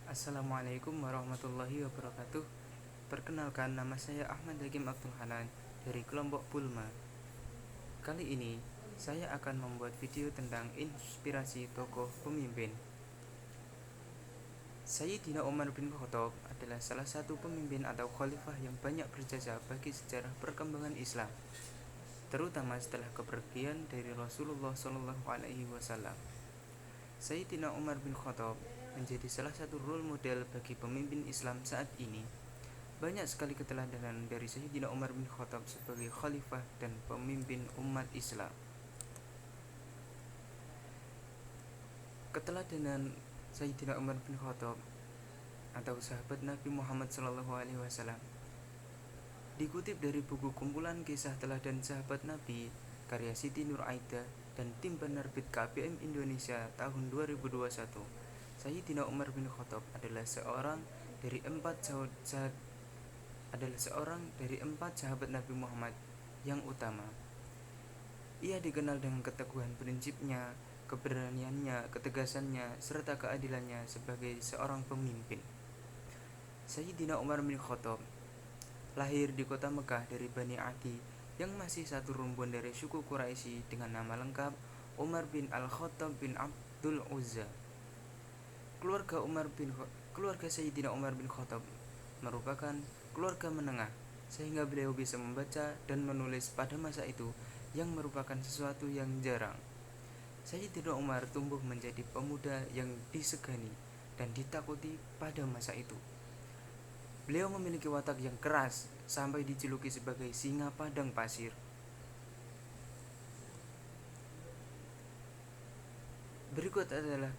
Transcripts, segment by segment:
Assalamualaikum warahmatullahi wabarakatuh. Perkenalkan, nama saya Ahmad Hakim Abdul Hanan dari kelompok Pulma. Kali ini saya akan membuat video tentang inspirasi tokoh pemimpin. Sayyidina Umar bin Khattab adalah salah satu pemimpin atau khalifah yang banyak berjasa bagi sejarah perkembangan Islam, terutama setelah kepergian dari Rasulullah SAW. Sayyidina Umar bin Khattab menjadi salah satu role model bagi pemimpin Islam saat ini. Banyak sekali keteladanan dari Sayyidina Umar bin Khattab sebagai khalifah dan pemimpin umat Islam. Keteladanan Sayyidina Umar bin Khattab atau sahabat Nabi Muhammad SAW dikutip dari buku kumpulan kisah teladan sahabat Nabi karya Siti Nur Aida dan tim penerbit KBM Indonesia tahun 2021. Sayyidina Umar bin Khattab adalah seorang dari empat sahabat Nabi Muhammad yang utama. Ia dikenal dengan keteguhan prinsipnya, keberaniannya, ketegasannya, serta keadilannya sebagai seorang pemimpin. Sayyidina Umar bin Khattab lahir di kota Mekah dari Bani Adi yang masih satu rumpun dari suku Quraisy dengan nama lengkap Umar bin Al-Khattab bin Abdul Uzza. Keluarga Sayyidina Umar bin Khattab merupakan keluarga menengah, sehingga beliau bisa membaca dan menulis pada masa itu yang merupakan sesuatu yang jarang. Sayyidina Umar tumbuh menjadi pemuda yang disegani dan ditakuti pada masa itu. Beliau memiliki watak yang keras sampai dijuluki sebagai singa padang pasir. Berikut adalah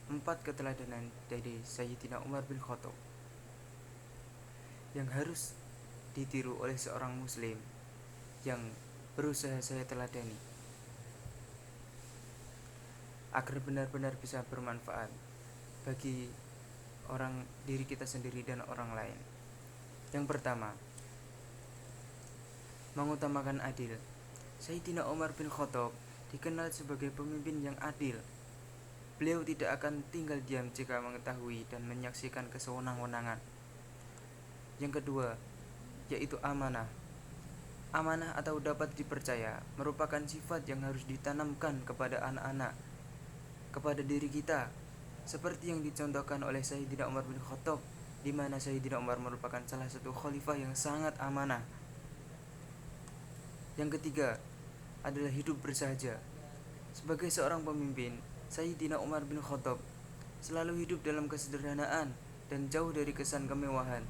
empat keteladanan dari Sayyidina Umar bin Khattab yang harus ditiru oleh seorang muslim yang berusaha saya teladani agar benar-benar bisa bermanfaat bagi diri kita sendiri dan orang lain. Yang pertama, mengutamakan adil. Sayyidina Umar bin Khattab dikenal sebagai pemimpin yang adil. Beliau tidak akan tinggal diam jika mengetahui dan menyaksikan kesewenang-wenangan. Yang kedua, yaitu amanah. Amanah atau dapat dipercaya merupakan sifat yang harus ditanamkan kepada anak-anak, kepada diri kita, seperti yang dicontohkan oleh Sayyidina Umar bin Khattab, di mana Sayyidina Umar merupakan salah satu khalifah yang sangat amanah. Yang ketiga adalah hidup bersahaja. Sebagai seorang pemimpin, Sayyidina Umar bin Khattab selalu hidup dalam kesederhanaan dan jauh dari kesan kemewahan.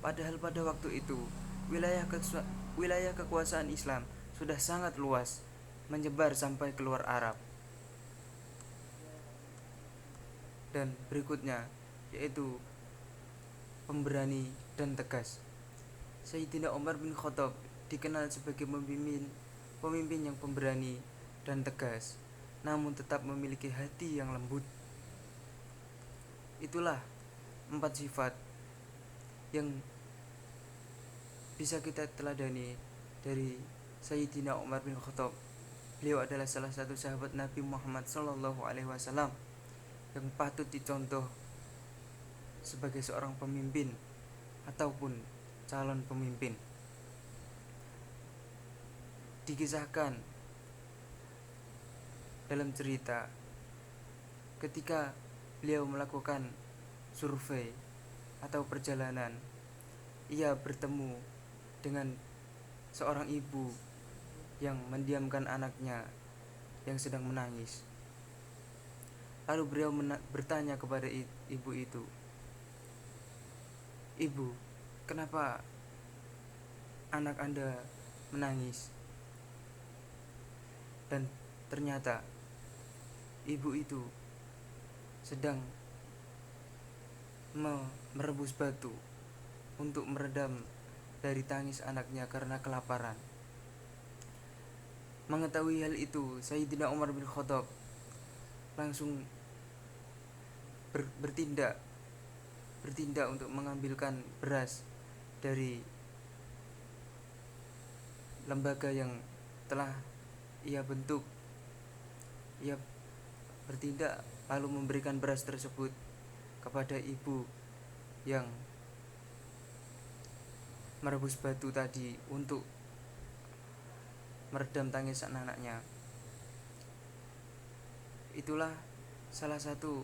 Padahal pada waktu itu, wilayah kekuasaan Islam sudah sangat luas, menyebar sampai keluar Arab. Dan berikutnya yaitu pemberani dan tegas. Sayyidina Umar bin Khattab dikenal sebagai pemimpin yang pemberani dan tegas, namun tetap memiliki hati yang lembut. Itulah 4 sifat yang bisa kita teladani dari Sayyidina Umar bin Khattab. Beliau adalah salah satu sahabat Nabi Muhammad SAW yang patut dicontoh sebagai seorang pemimpin ataupun calon pemimpin. Dikisahkan dalam cerita ketika beliau melakukan survei atau perjalanan, ia bertemu dengan seorang ibu yang mendiamkan anaknya yang sedang menangis. Lalu beliau bertanya kepada ibu itu, "Ibu, kenapa anak Anda menangis?" Dan ternyata ibu itu sedang merebus batu untuk meredam dari tangis anaknya karena kelaparan. Mengetahui hal itu, Sayyidina Umar bin Khattab langsung bertindak untuk mengambilkan beras dari lembaga yang telah ia bentuk. Ia bertindak lalu memberikan beras tersebut kepada ibu yang merebus batu tadi untuk meredam tangis anak-anaknya. Itulah salah satu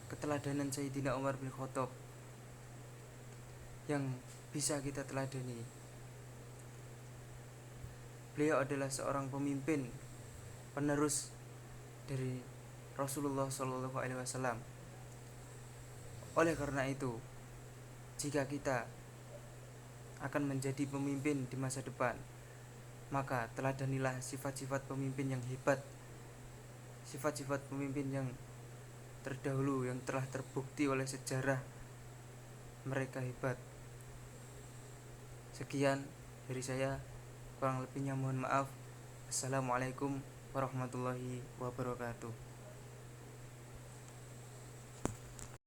keteladanan Sayyidina Umar bin Khattab yang bisa kita teladani. Beliau adalah seorang pemimpin penerus dari Rasulullah SAW. Oleh karena itu, jika kita akan menjadi pemimpin di masa depan, maka teladanilah sifat-sifat pemimpin yang hebat, sifat-sifat pemimpin yang terdahulu yang telah terbukti oleh sejarah mereka hebat. Sekian dari saya, kurang lebihnya mohon maaf. Assalamualaikum warahmatullahi wabarakatuh.